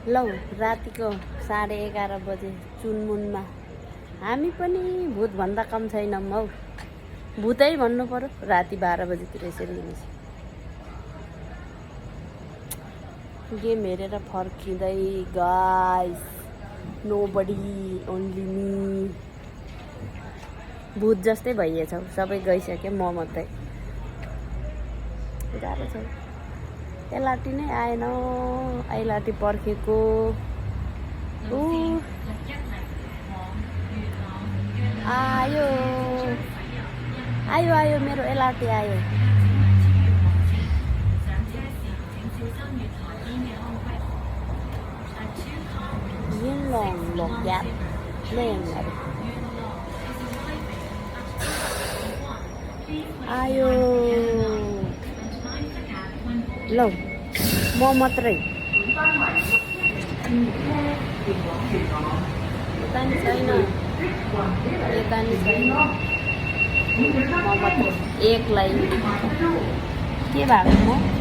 लौ रातिको 11:30 बजे चुनमुनमा हामी पनि भूतभन्दा कम छैनौँ हौ। भूतै भन्नु पर्यो राति 12 बजेतिर यसरी हिँडेपछि। गेम हेरेर फर्किँदै गाइस, नोबडी ओन्ली मी। भूत जस्तै भइएछौ, सबै गइसक्यो, म मात्रै। गाह्रो छ। एलआरटी नै आएन, एलआरटी पर्खेको। आयो आयो आयो मेरो एलआरटी आयो। Yến lòn lột giáp đen rồi. Ayo lo mau materi tani छैन mau materi एक लाइन के भएको म